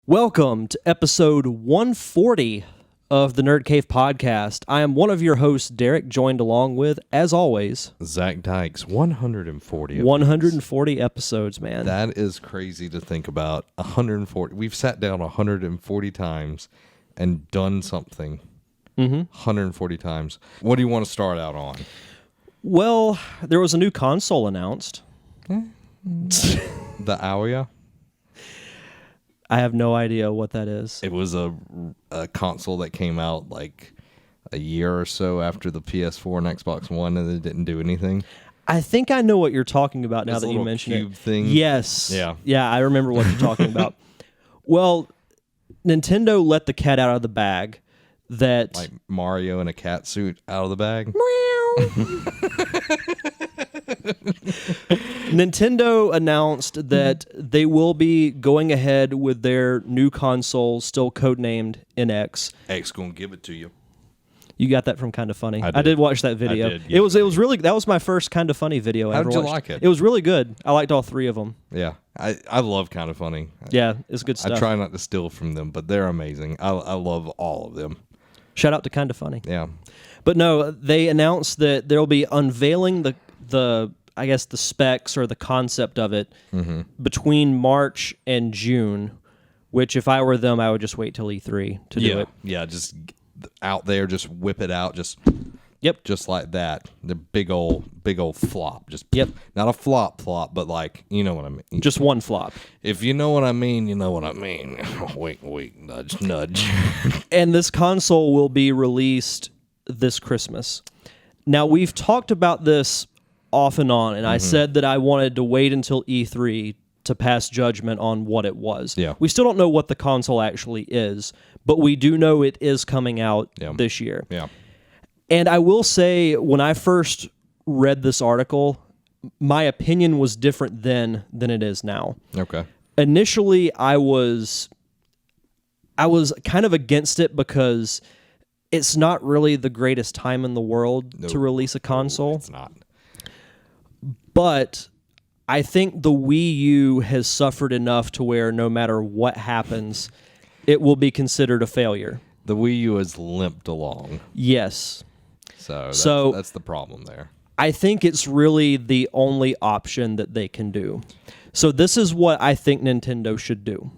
Welcome to episode 140 of the Nerd Cave podcast. I am one of your hosts, Derek, joined along with, as always, Zach Dykes. 140. 140 episodes, man. That is crazy to think about. 140. We've sat down 140 times and done something. 140 times. What do you want to start out on? Well, there was a new console announced. The Ouya? I have no idea what that is. It was a console that came out like a year or so after the PS4 and Xbox One, and it didn't do anything. I think I know what you're talking about now This that you little mention cube it. thing. Yes. Yeah. I remember what you're talking about. Well, Nintendo let the cat out of the bag that... Like Mario in a cat suit out of the bag. Nintendo announced that they will be going ahead with their new console, still codenamed NX. X gonna give it to you. You got that from Kind of Funny. I I did watch that video. I did, It was really, that was my first Kind of Funny video I How ever did you watched. like it? It was really good. I liked all three of them. Yeah, I love Kind of Funny. Yeah, it's good stuff. I try not to steal from them, but they're amazing. I love all of them. Shout out to Kind of Funny. Yeah. But no, they announced that they'll be unveiling the I guess the specs or the concept of it between March and June, which if I were them, I would just wait till E3 to do it. Yeah, just out there, just whip it out, just like that. The big old flop. Just not a flop, but like, you know what I mean. Just one flop. If you know what I mean, you know what I mean. Wink, nudge. And this console will be released this Christmas. Now, we've talked about this off and on, and I said that I wanted to wait until E3 to pass judgment on what it was. Yeah. We still don't know what the console actually is, but we do know it is coming out this year. Yeah. And I will say, when I first read this article, my opinion was different then than it is now. Okay. Initially, I was kind of against it because it's not really the greatest time in the world to release a console. It's not. But I think the Wii U has suffered enough to where no matter what happens, it will be considered a failure. The Wii U has limped along. Yes. So that's the problem there. I think it's really the only option that they can do. So this is what I think Nintendo should do.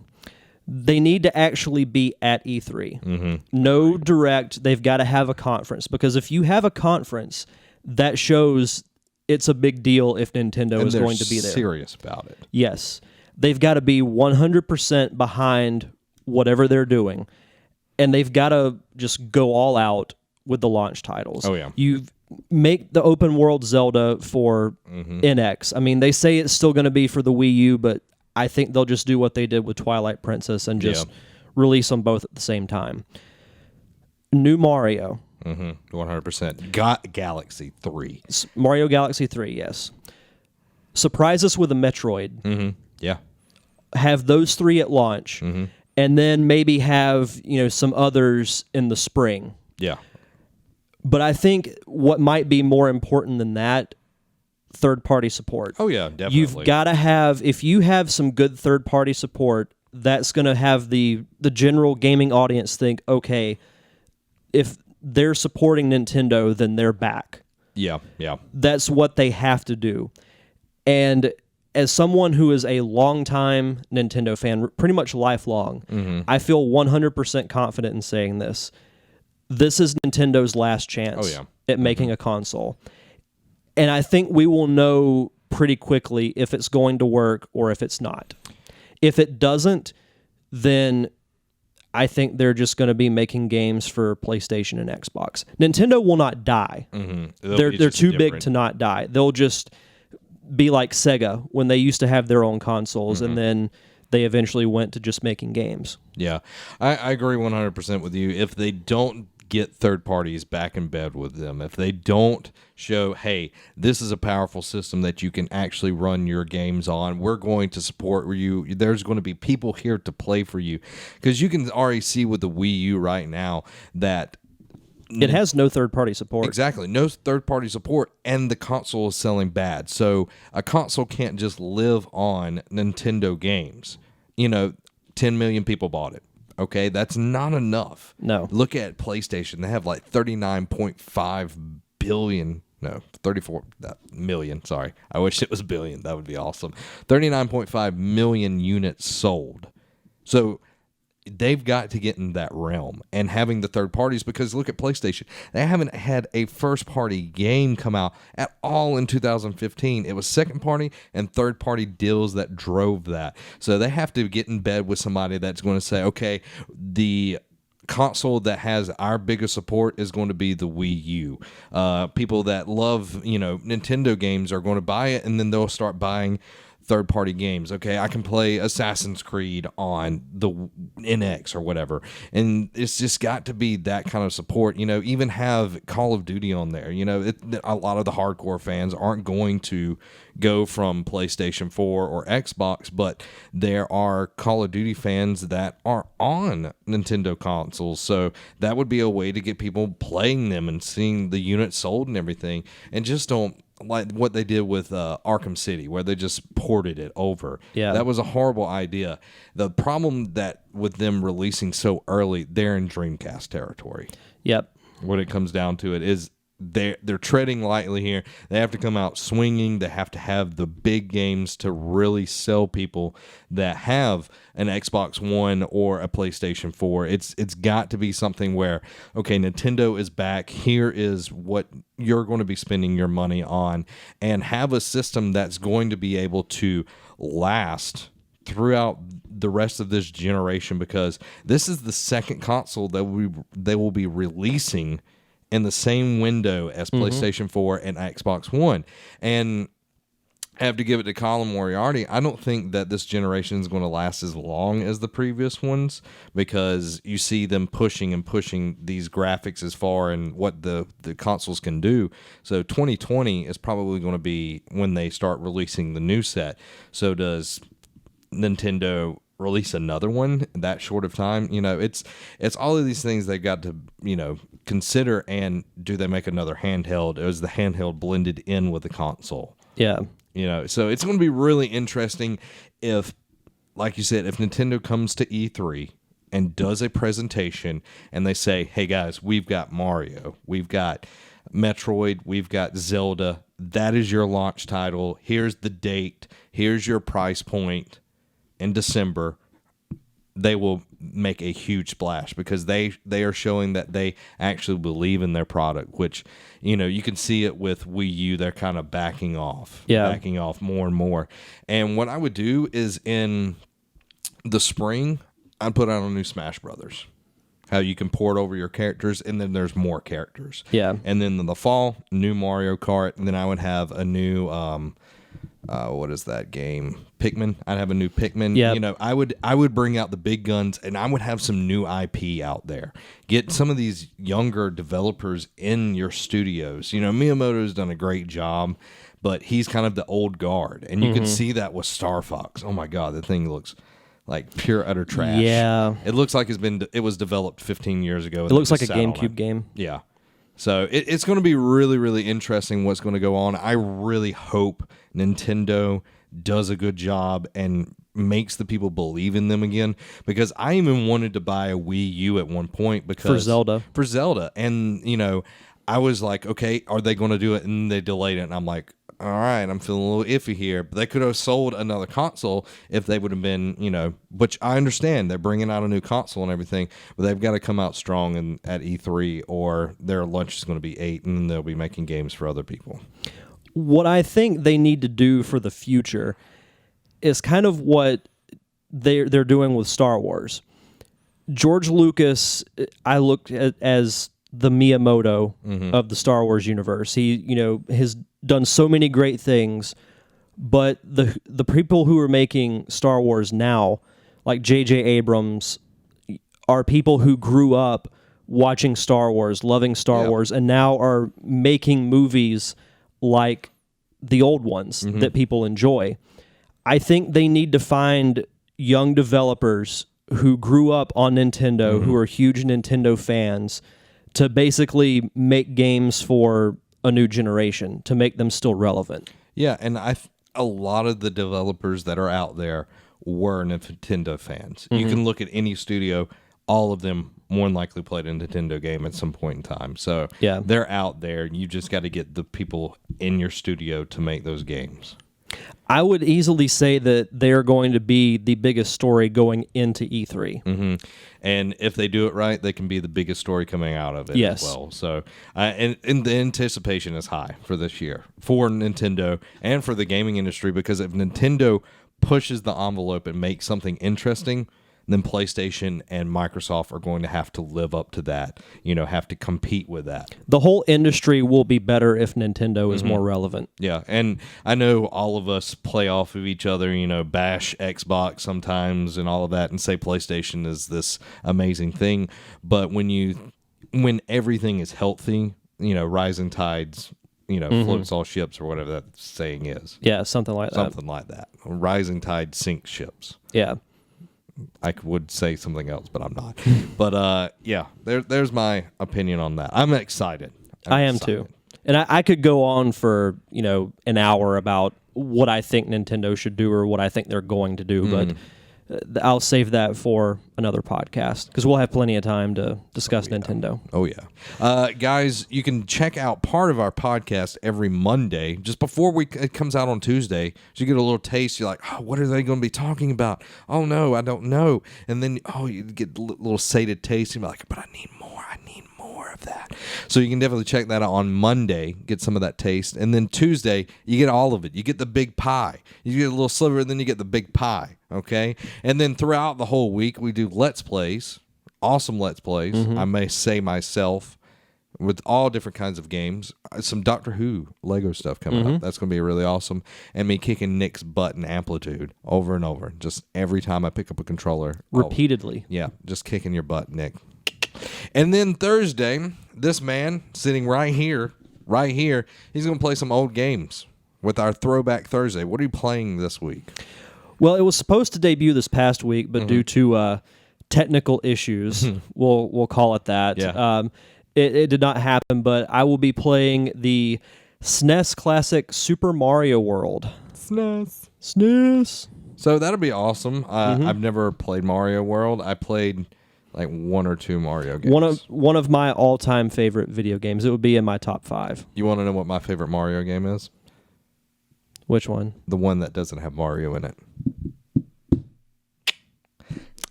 They need to actually be at E3. No direct. They've got to have a conference, because if you have a conference, that shows it's a big deal if Nintendo is going to be there. Serious about it. Yes. They've got to be 100% behind whatever they're doing, and they've got to just go all out with the launch titles. Oh, yeah. You make the open world Zelda for NX. I mean, they say it's still going to be for the Wii U, but I think they'll just do what they did with Twilight Princess and just release them both at the same time. New Mario. 100%. Got Galaxy 3. Mario Galaxy 3, yes. Surprise us with a Metroid. Yeah. Have those three at launch, and then maybe have some others in the spring. Yeah. But I think what might be more important than that, third-party support. Oh, yeah, definitely. You've got to have, if you have some good third-party support, that's going to have the general gaming audience think, okay, if they're supporting Nintendo, then they're back. Yeah. That's what they have to do. And as someone who is a longtime Nintendo fan, pretty much lifelong, I feel 100% confident in saying this. This is Nintendo's last chance at making a console. And I think we will know pretty quickly if it's going to work or if it's not. If it doesn't, then I think they're just going to be making games for PlayStation and Xbox. Nintendo will not die. They're too big to not die. They'll just be like Sega when they used to have their own consoles, and then they eventually went to just making games. Yeah. I agree 100% with you. If they don't get third parties back in bed with them, if they don't show, hey, this is a powerful system that you can actually run your games on, we're going to support you, there's going to be people here to play for you, because you can already see with the Wii U right now that it has no third-party support. Exactly. No third-party support, and the console is selling bad. So a console can't just live on Nintendo games. 10 million people bought it. Okay, that's not enough. No. Look at PlayStation. They have like 39.5 billion. No, 34 million. Sorry. I wish it was billion. That would be awesome. 39.5 million units sold. So they've got to get in that realm and having the third parties, because look at PlayStation. They haven't had a first party game come out at all in 2015. It was second party and third party deals that drove that. So they have to get in bed with somebody that's going to say, okay, the console that has our biggest support is going to be the Wii U. People that love, Nintendo games are going to buy it, and then they'll start buying third-party games. Okay, I can play Assassin's Creed on the NX or whatever, and it's just got to be that kind of support. Even have Call of Duty on there. A lot of the hardcore fans aren't going to go from PlayStation 4 or Xbox, but there are Call of Duty fans that are on Nintendo consoles, so that would be a way to get people playing them and seeing the units sold and everything, and just don't like what they did with Arkham City, where they just ported it over. Yeah. That was a horrible idea. The problem that with them releasing so early, they're in Dreamcast territory. Yep. When it comes down to it, is they're treading lightly here. They have to come out swinging. They have to have the big games to really sell people that have an Xbox One or a PlayStation 4. It's got to be something where, okay, Nintendo is back. Here is what you're going to be spending your money on, and have a system that's going to be able to last throughout the rest of this generation, because this is the second console that they will be releasing in the same window as PlayStation 4 and Xbox One. And I have to give it to Colin Moriarty. I don't think that this generation is going to last as long as the previous ones, because you see them pushing these graphics as far and what the consoles can do. So 2020 is probably going to be when they start releasing the new set. So does Nintendo release another one that short of time? It's all of these things they've got to consider. And do they make another handheld? Or is the handheld blended in with the console? Yeah. So it's going to be really interesting if, like you said, if Nintendo comes to E3 and does a presentation and they say, hey guys, we've got Mario, we've got Metroid, we've got Zelda, that is your launch title, here's the date, here's your price point in December, they will make a huge splash, because they are showing that they actually believe in their product, which, you can see it with Wii U. They're kind of backing off more and more. And what I would do is in the spring, I'd put out a new Smash Brothers, how you can port over your characters, and then there's more characters. Yeah. And then in the fall, new Mario Kart, and then I would have a new what is that game? Pikmin. I'd have a new Pikmin. Yeah. I would bring out the big guns, and I would have some new IP out there. Get some of these younger developers in your studios. Miyamoto's done a great job, but he's kind of the old guard, and you can see that with Star Fox. Oh my God, the thing looks like pure utter trash. Yeah. It looks like it was developed 15 years ago. It looks like a GameCube game. Yeah. So it's going to be really, really interesting what's going to go on. I really hope Nintendo does a good job and makes the people believe in them again, because I even wanted to buy a Wii U at one point because for Zelda. And, I was like, okay, are they going to do it? And they delayed it. And I'm like, all right, I'm feeling a little iffy here. But they could have sold another console if they would have been, which I understand. They're bringing out a new console and everything, but they've got to come out strong at E3, or their lunch is going to be 8, and then they'll be making games for other people. What I think they need to do for the future is kind of what they're doing with Star Wars. George Lucas, I looked at as the Miyamoto of the Star Wars universe. He, has done so many great things, but the people who are making Star Wars now, like J.J. Abrams, are people who grew up watching Star Wars, loving Star Wars, and now are making movies like the old ones that people enjoy. I think they need to find young developers who grew up on Nintendo, who are huge Nintendo fans, to basically make games for a new generation, to make them still relevant. Yeah, and a lot of the developers that are out there were Nintendo fans. You can look at any studio, all of them more than likely played a Nintendo game at some point in time. So Yeah. they're out there. You just got to get the people in your studio to make those games. I would easily say that they're going to be the biggest story going into E3. And if they do it right, they can be the biggest story coming out of it Yes. as well. So, and the anticipation is high for this year for Nintendo and for the gaming industry, because if Nintendo pushes the envelope and makes something interesting, then PlayStation and Microsoft are going to have to live up to that, have to compete with that. The whole industry will be better if Nintendo is more relevant. Yeah, and I know all of us play off of each other, bash Xbox sometimes and all of that and say PlayStation is this amazing thing, but when everything is healthy, rising tides, floats all ships, or whatever that saying is. Yeah, something like that. Something like that. A rising tide sinks ships. Yeah. I would say something else, but I'm not. But yeah, there's my opinion on that. I'm excited. I am too. And I could go on for, an hour about what I think Nintendo should do or what I think they're going to do, but I'll save that for another podcast because we'll have plenty of time to discuss Nintendo. Oh, yeah. Guys, you can check out part of our podcast every Monday, just before it comes out on Tuesday. So you get a little taste. You're like, oh, what are they going to be talking about? Oh, no, I don't know. And then, you get a little sated taste. And you're like, but I need more. Of that. So you can definitely check that out on Monday, get some of that taste. And then Tuesday, you get all of it. You get the big pie. You get a little sliver, and then you get the big pie, okay? And then throughout the whole week, we do Let's Plays, awesome Let's Plays, I may say myself, with all different kinds of games. Some Doctor Who Lego stuff coming up. That's going to be really awesome. And me kicking Nick's butt in Amplitude over and over. Just every time I pick up a controller. Repeatedly. Yeah, just kicking your butt, Nick. And then Thursday, this man sitting right here, he's going to play some old games with our Throwback Thursday. What are you playing this week? Well, it was supposed to debut this past week, but due to technical issues, we'll call it that, Yeah. It did not happen, but I will be playing the SNES classic Super Mario World. SNES. So that'll be awesome. I've never played Mario World. I played like one or two Mario games. One of my all-time favorite video games. It would be in my top 5. You want to know what my favorite Mario game is? Which one? The one that doesn't have Mario in it.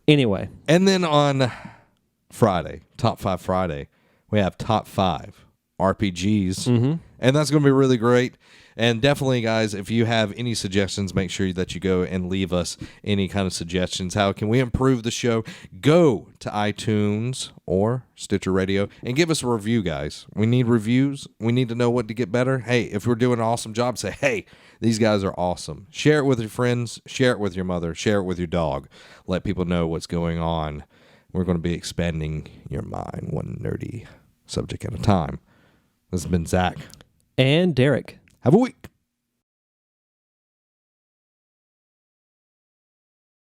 Anyway. And then on Friday, Top 5 Friday, we have Top 5 RPGs. And that's going to be really great. And definitely, guys, if you have any suggestions, make sure that you go and leave us any kind of suggestions. How can we improve the show? Go to iTunes or Stitcher Radio and give us a review, guys. We need reviews. We need to know what to get better. Hey, if we're doing an awesome job, say, hey, these guys are awesome. Share it with your friends. Share it with your mother. Share it with your dog. Let people know what's going on. We're going to be expanding your mind one nerdy subject at a time. This has been Zach. And Derek. Have a week.